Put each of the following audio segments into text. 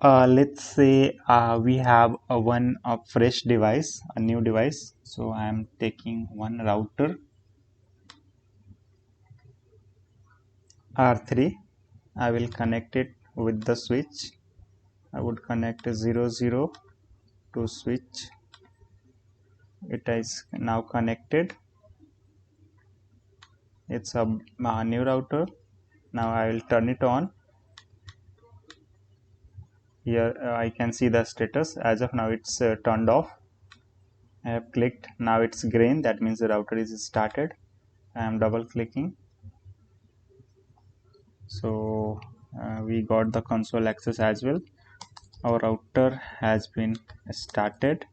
Let's say we have a fresh device, a new device. So I am taking one router R3. I will connect it with the switch. I would connect a 00 to switch. It is now connected. It's a new router. Now I will turn it on. Here I can see the status. As of now it's turned off. I have clicked. Now it's green. That means the router is started. I am double clicking. So we got the console access as well. Our router has been started.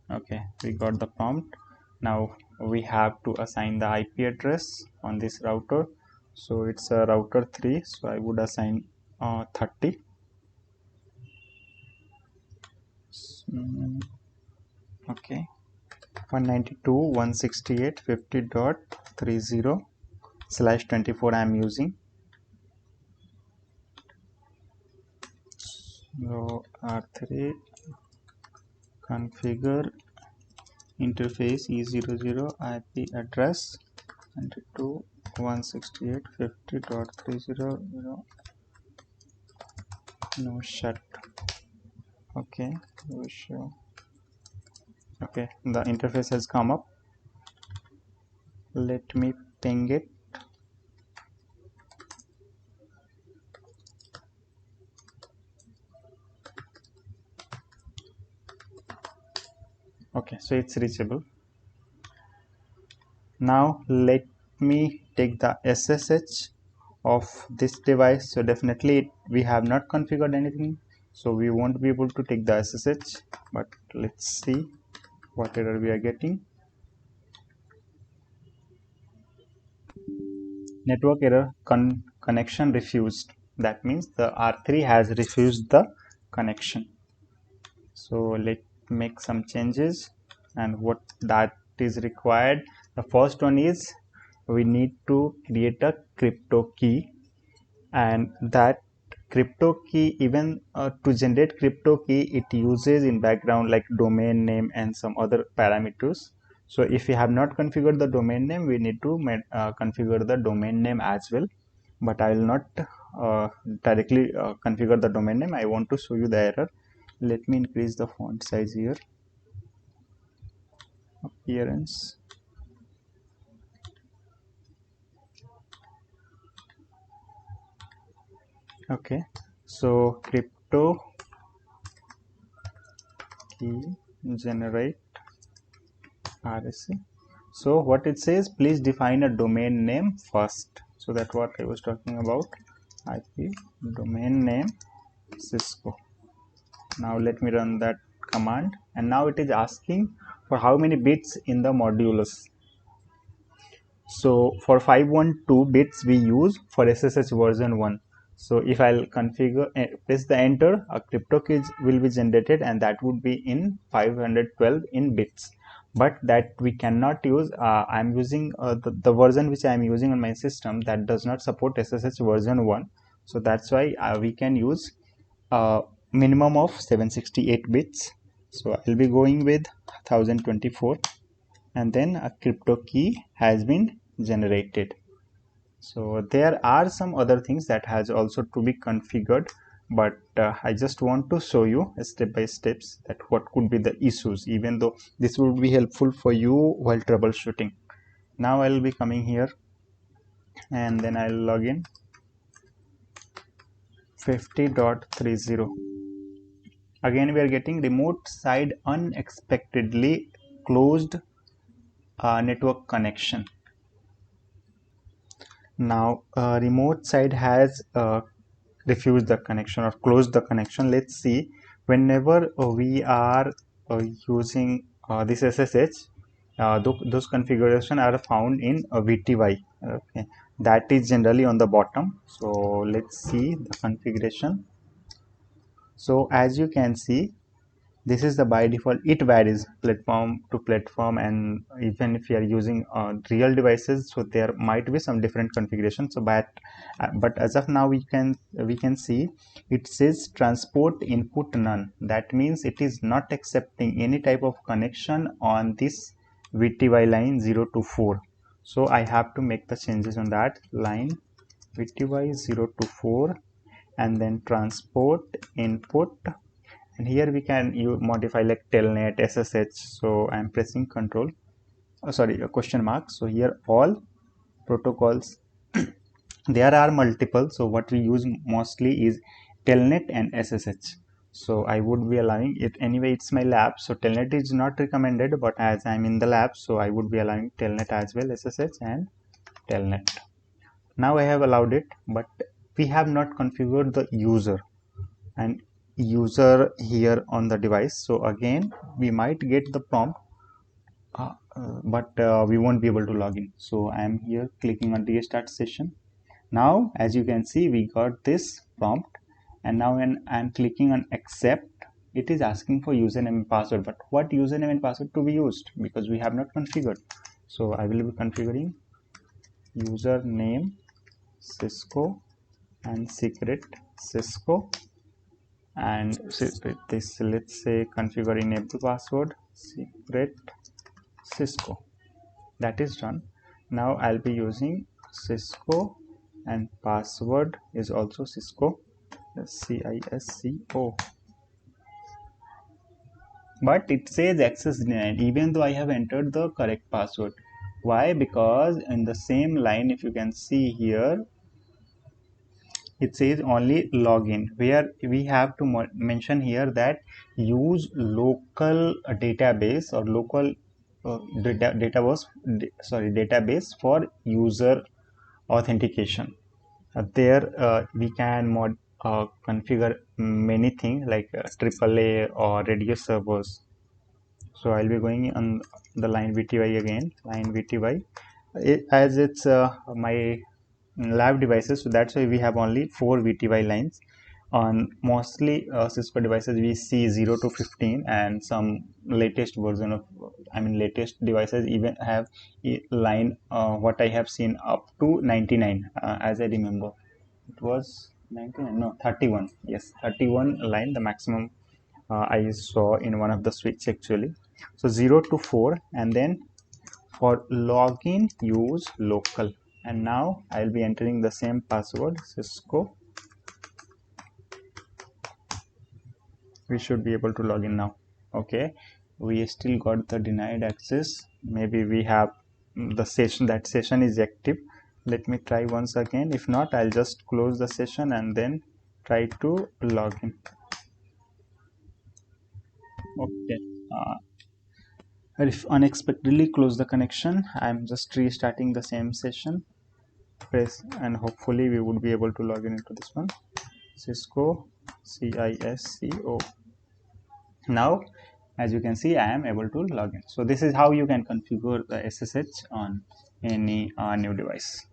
Okay, we got the prompt. Now we have to assign the IP address on this router. So it's a router 3, so I would assign 30. Okay, 192.168.50.30/24 I am using. So R3 configure interface E00 IP address 192.168.50.30 no shut. Okay, sure. Okay, the interface has come up. Let me ping it. Okay, so it's reachable. Now let me take the SSH of this device. So definitely we have not configured anything, so we won't be able to take the SSH, but let's see what error we are getting. Network error, connection refused. That means the R3 has refused the connection. So let's make some changes, and what that is required. The first one is we need to create a crypto key, and that crypto key, even to generate crypto key, it uses in background like domain name and some other parameters. So if we have not configured the domain name, we need to configure the domain name as well, but I will not directly configure the domain name. I want to show you the error. Let me increase the font size here. Appearance. Okay, so crypto key generate RSA. So what it says, please define a domain name first. So that's what I was talking about. IP domain name Cisco. Now let me run that command, and now it is asking for how many bits in the modulus. So for 512 bits we use for SSH version 1. So if I'll configure, press the enter, a crypto key will be generated, and that would be in 512 in bits. But that we cannot use. I'm using the version which I'm using on my system that does not support SSH version 1. So that's why we can use minimum of 768 bits. So I'll be going with 1024, and then a crypto key has been generated. So there are some other things that has also to be configured, but I just want to show you step by steps that what could be the issues, even though this would be helpful for you while troubleshooting. Now I will be coming here, and then I'll log in 50.30. Again we are getting remote side unexpectedly closed network connection. Now remote side has refused the connection or closed the connection. Let's see, whenever we are using this SSH, those configuration are found in VTY. Okay, that is generally on the bottom. So let's see the configuration. So as you can see, This is the by default. It varies platform to platform, and even if you are using real devices, so there might be some different configurations. So but as of now we can see it says transport input none. That means it is not accepting any type of connection on this VTY line 0 to 4. So I have to make the changes on that line VTY 0 to 4, and then transport input, and here we can modify like telnet, SSH. So I'm pressing control, a question mark. So here all protocols, there are multiple, so what we use mostly is telnet and SSH. So I would be allowing it anyway. It's my lab, so telnet is not recommended, but as I'm in the lab, so I would be allowing telnet as well, SSH and telnet. Now I have allowed it, but we have not configured the user and user here on the device. So again we might get the prompt, but we won't be able to log in. So I am here clicking on restart session. Now as you can see we got this prompt, and now when I am clicking on accept, it is asking for username and password. But what username and password to be used, because we have not configured. So I will be configuring username Cisco and secret Cisco, and this, let's say configure enable password secret Cisco. That is done. Now I'll be using Cisco, and password is also Cisco, CISCO. But it says access denied even though I have entered the correct password. Why? Because in the same line, if you can see here, it says only login, where we have to mention here that use local database or local database for user authentication. There we can configure many things like AAA or radio servers. So I'll be going on the line VTY again, line VTY. As it's my lab devices, so that's why we have only 4 VTY lines. On mostly Cisco devices we see 0 to 15, and some latest version of, latest devices even have a line, what I have seen, up to 99, as I remember it was 99, no, 31, yes, 31 line, the maximum I saw in one of the switch actually. So 0 to 4, and then for login use local, and now I'll be entering the same password Cisco. We should be able to log in now. Okay, we still got the denied access. Maybe we have the session, that session is active. Let me try once again. If not, I'll just close the session and then try to log in. Okay, if unexpectedly close the connection, I'm just restarting the same session. Press, and hopefully we would be able to log in into this one, Cisco, CISCO. Now as you can see I am able to log in. So this is how you can configure the SSH on any new device.